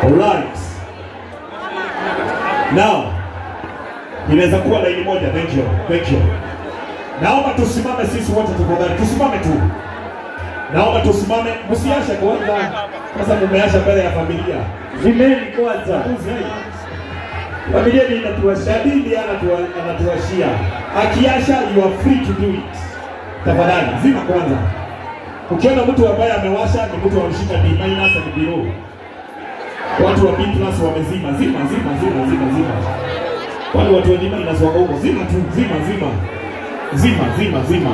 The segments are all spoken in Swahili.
Alright. Now, inaweza kuwa laini moja. Thank you. Thank you. Naomba tusimame sisi wote tafadhali. Tusimame tu. Naomba tusimame. Msiashe kwanza. Sasa mumeasha mbele ya familia. Zimeni kwanza. Familia ni inatuashia, dini anatuashia. Akiasha, you are free to do it. Tafadhali, zima kwanza. Ukiona mtu ambaye amewasha ni mtu ameshika D- and below. Watu wa B+ wamezima. Zima. Wale watu wa D- wako huko. Zima tu, zima.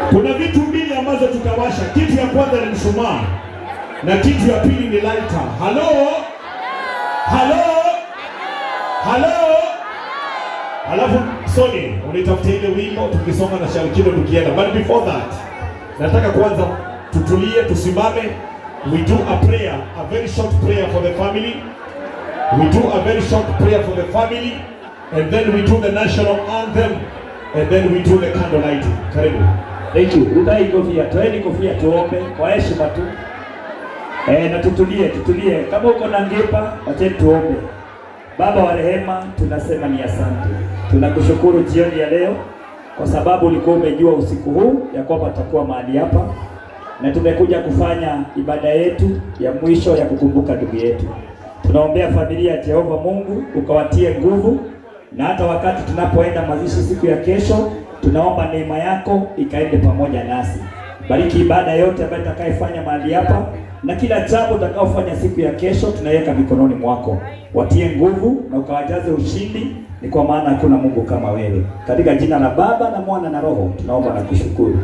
Kuna vitu mbili ambazo tutawasha. Kitu ya kwanza ni mshumaa. Na kitu ya pili ni lighter. Hello? Alafu Sony, unitafutie ile wimbo tukisonga na Shalkido tukienda. But before that, nataka kwanza tutulie, tusimame. We do a prayer, a very short prayer for the family. And then we do the national anthem. And then we do the candle lighting. Karibu. Thank you. Udai kofia, toeni kofia tuombe kwa heshima tu. Na tutulie. Kama uko na ngepa, acha tuombe. Baba wa rehema, tunasema ni asante. Tunakushukuru jioni ya leo kwa sababu ulikuwa umejua usiku huu ya kwamba tutakuwa mahali hapa na tumekuja kufanya ibada yetu ya mwisho ya kukumbuka ndugu yetu. Tunaombea familia ya Jehova Mungu ukawatie nguvu, na hata wakati tunapoenda mazishi siku ya kesho, tunaomba neema yako ikaende pamoja nasi. Bariki ibada yote ambayo tutakayofanya mahali hapa, na kila jambo tutakayofanya siku ya kesho tunaiweka mikononi mwako. Watie nguvu na ukawajaze ushindi, ni kwa maana hakuna Mungu kama wewe. Katika jina la Baba na Mwana na Roho tunaomba na kushukuru.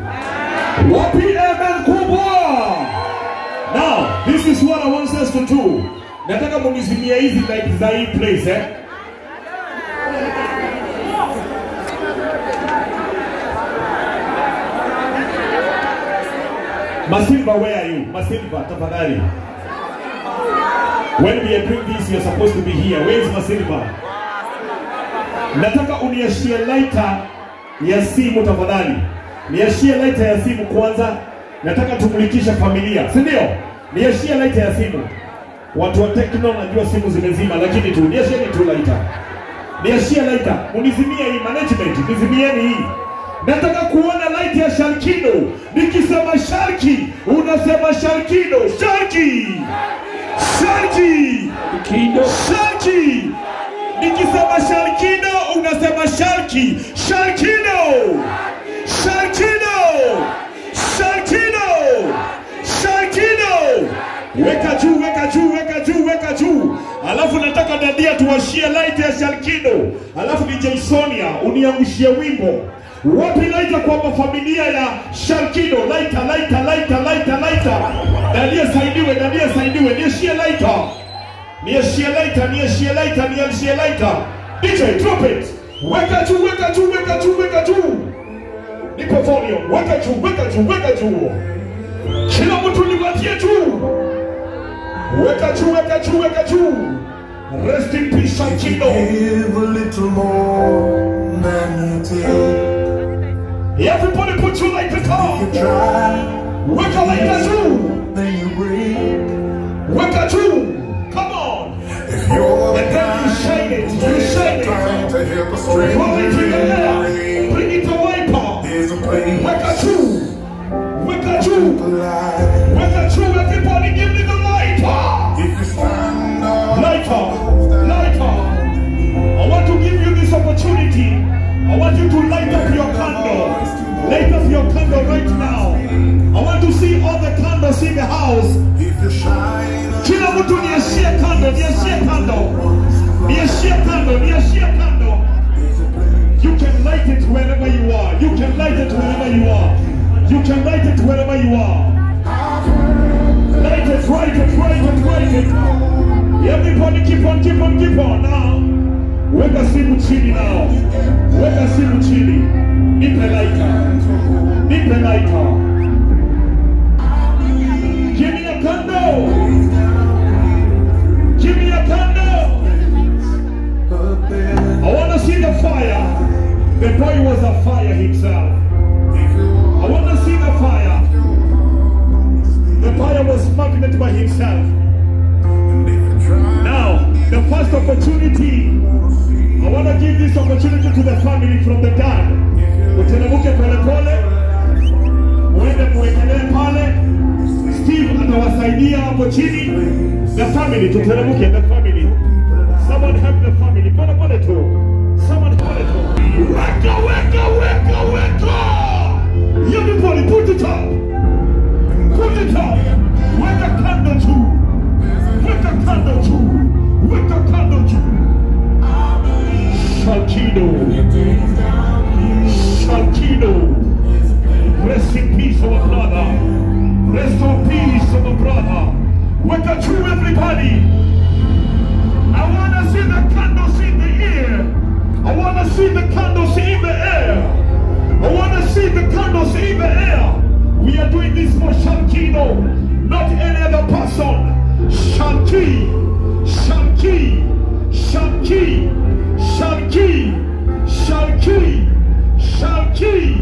Wapi amen kubwa. Now, this is what I want us to do. Nataka munizimia hizi light za hii place, Masilva, where are you? Masilva, tafadhali. When we are doing this, you're supposed to be here. Where is Masilva? Nataka uniashie lighter ya simu tafadhali. Niashie lighter ya simu kwanza. Nataka tumulikisha familia, si ndio? Niashie lighter ya simu. Watu wa Tekno najua simu zimezima, lakini tu niashie tu lighter. Niashie lighter. Unizimie hii management, nizimieni hii. Nataka kuona light ya Shalkido. Nikisema Shalki, unasema Shalkido. Shalki. Nikisema Shalkido, unasema Shalki. Shalkido. Weka juu. Alafu nataka dadia tuwashie light ya Shalkido. Alafu DJ Sonia uniangushie wimbo. Wapi lighter kwa familia ya Shalkido? Lighter. Dadia saidiwe. Niashie lighter. DJ drop it. Weka juu. Nipo volume. Weka juu. Kila mtu niwatie juu. Weka juu. Rest in peace Shalkido. Give a little more than you take. Everybody put your light on. Weka lighter juu. Then you break. Weka juu. Come on. And then you shine it. Trying to help us straight. Roll it in the air. Bring it to wiper. There's a place. Weka juu. Everybody give me the lighter. If you stand up. Lighter. I want to give you this opportunity. I want you to light up your candle. Light up your candle right now. I want to see all the candles in the house. If you shine. Kila mtu niashie candle. You can light it wherever you are. You can light it wherever you are. Light it. Everybody keep on now. Weka simu chini now. Nipe lighter. Give me a candle. I want to see the fire. The boy was a fire himself. I want to see the fire. The fire was magnet by himself. Now opportunity, I want to give this opportunity to the family from the dad. Utelemuke pole pole, muende muwekelee pale. Steve atawasaidia hapo chini. The family, tutelemuke, the family. Someone help the family. Pole pole tu. Someone pole tu. Weka, weka, weka, weka. Everybody put it up. Put it up. Weka candle too. Weka candle too. Weka candle too. Shalkido. Shalkido. Rest in peace, our brother. Rest in peace, our brother. Weka true, everybody. I want to see the candles in the air. I want to see the candles in the air. I want to see the candles in the air. We are doing this for Shalkido, not any other person. Shalki, Shalki, Shalki, Shalki, Shalki, Shalki,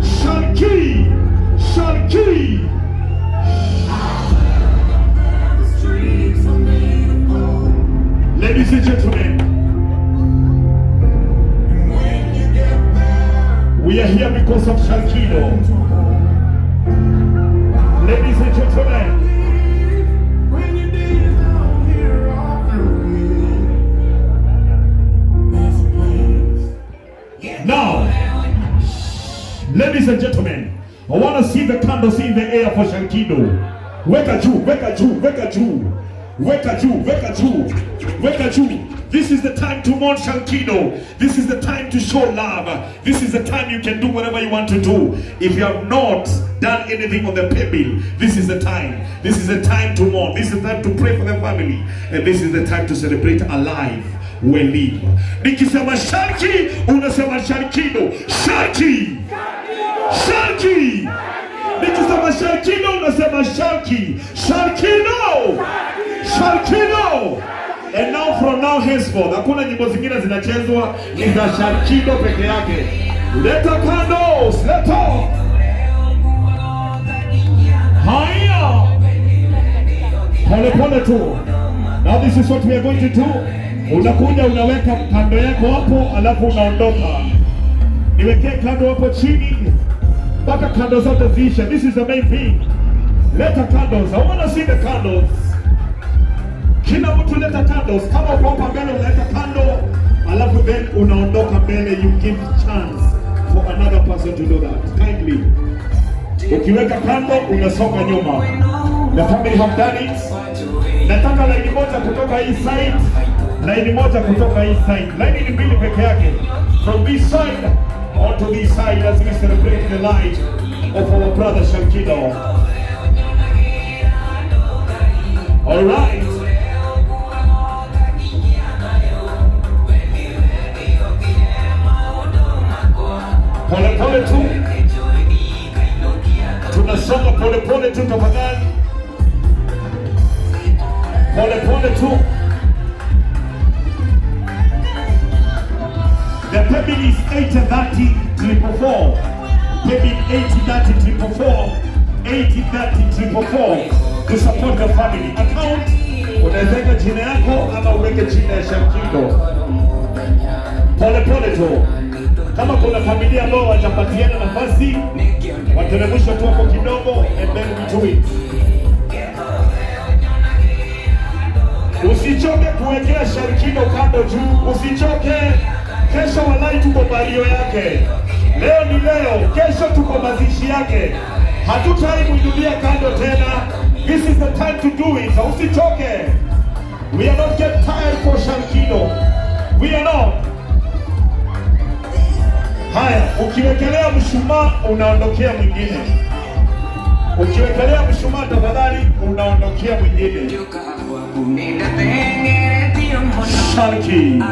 Shalki, Shalki. Ladies and gentlemen, we are here because of Shalkido. Ladies and gentlemen, now, ladies and gentlemen, I want to see the candles in the air for Shalkido. Weka juu, weka juu, weka juu. Weka juu, weka juu, weka juu. This is the time to mourn Shalkido. This is the time to show love. This is the time you can do whatever you want to do. If you have not done anything on the pay bill, this is the time. This is the time to mourn. This is the time to pray for the family. And this is the time to celebrate alive. We live. Nikisema Shalki, unasema Shalkido. Shalki! Shalki! Nikisema Shalkido, unasema Shalki. Shalkido! Shalkido! And now from now henceforth, hakuna nyimbo zingine zinachezwa, ni za Shalkido peke yake. Leta candles, leta. Haya. Pole pole tu. Now this is what we are going to do. Unakuja unaweka kando yako hapo, alafu unaondoka. Niwekee kando hapo chini, mpaka kando zote ziishe. This is the main thing. Leta candles. I want to see the candles. Kila mtu leta candles. Kama uko hapa mbele unaleta candle, alafu then unaondoka mbele. You give chance for another person to do that. Kindly. Ukiweka candle, unasonga nyuma. The family have done it. Nataka laini moja kutoka hii side, laini moja kutoka hii side. Laini ni mbili peke yake. From this side onto this side as we celebrate the life of our brother Shalkido. All right. Pole pole tu. Tunasonga pole pole tu tafadhali. Pole pole tu. The payment is 830-444. Payment 830-444. 830-444 to support the family. Account, unaweka jina yako ama uweke jina ya Shalkido. Pole pole tu. Kama kuna familia ambao wajapatiana nafasi, wateremsha tu hapo kidogo and then we do it. Usichoke kuwekea Shalkido kando juu. Usichoke. Kesho walai tuko balio yake. Leo ni leo, kesho tuko mazishi yake. Hatutai muinulia kando tena. This is the time to do it. Usichoke. We are not get tired for Shalkido. We are not. Haya, ukiwekelea mshumaa unaondokea mwingine. Ukiwekelea mshumaa tafadhali unaondokea mwingine. Shalki.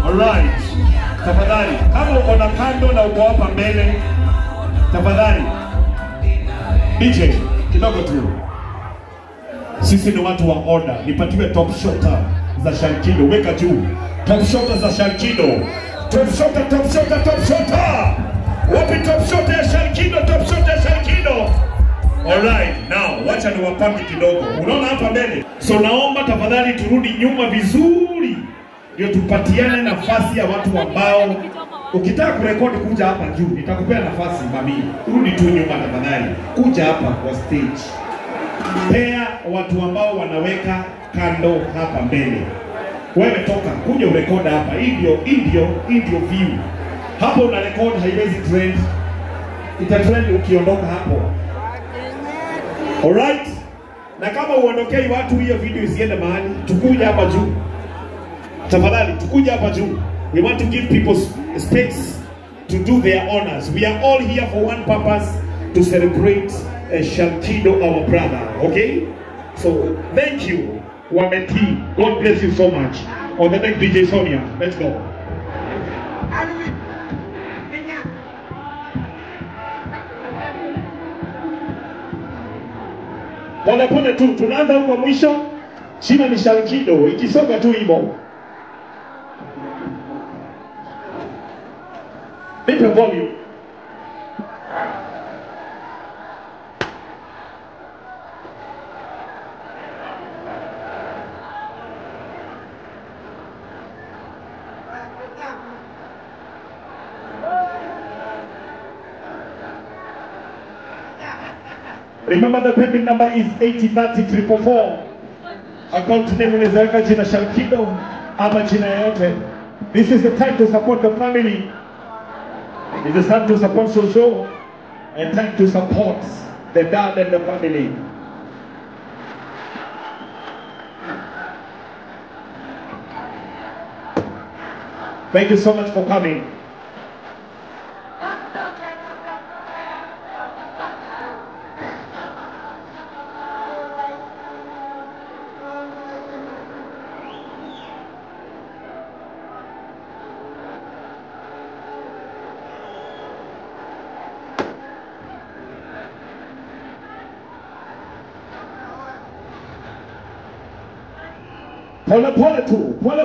Alright. Tafadhali, kama uko na kando na uko hapa mbele, tafadhali DJ kidogo tu. Sisi ni watu wa order. Nipatiwe top shotter za Sharkido, weka juu. Top shotter za Sharkido. Top shotter, top shotter, top shotter. Wapi top shotter ya Sharkido, top shotter ya Sharkido. Alright, now wacha niwapambe kidogo. Unaona hapa mbele? So naomba tafadhali turudi nyuma vizuri. Ndio tupatiane nafasi ya watu ambao ukitaka kurekodi kuja hapa juu, nitakupea nafasi mami. Rudi tu nyuma tafadhali. Kuja hapa kwa stage. Pea watu ambao wanaweka kando hapa mbele. Wewe toka, kuja urekoda hapa. Hii ndio view. Hapo una record haiwezi trend. Ita trend ukiondoka hapo. Alright? Na kama uondokei watu hiyo video isiende mahali, tukuja hapa juu. Tafadhali tukuja hapa juu. We want to give people space to do their honors. We are all here for one purpose, to celebrate Sharkido, our brother. Okay? So thank you, Wameti. God bless you so much. On the next DJ Sonia, let's go. Pole tu, tunaanza huko mwisho. China ni Sharkido, ikisonga tu hivyo. Nipe volume. Remember the payment number is 8030-444. Account name unaweza jina Sharkido ama jina yote. This is the time to support the family. It is time to support Social and time to support the dad and the family. Thank you so much for coming.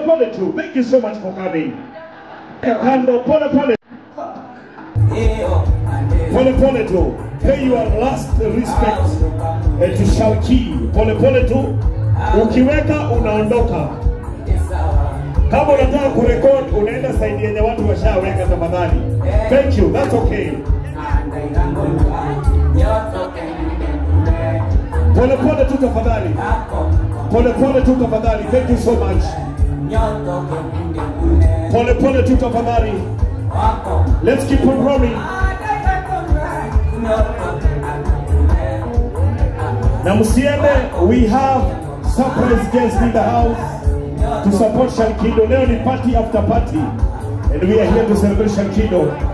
Pole tu. Thank you so much for coming. Kando, pole tu. Pay your last respect to Sharki. Pole tu. Ukiweka unaondoka. Kama unataka kurekod unaenda side yenye watu washaweka tafadhali. Thank you. That's okay. Pole tu tafadhali. Pole tu tafadhali. Thank you so much. Pole tu tafadhali. Let's keep on rolling. Na msiende, we have surprise guests in the house to support Sharkido. Leo ni party after party, and we are here to celebrate Sharkido.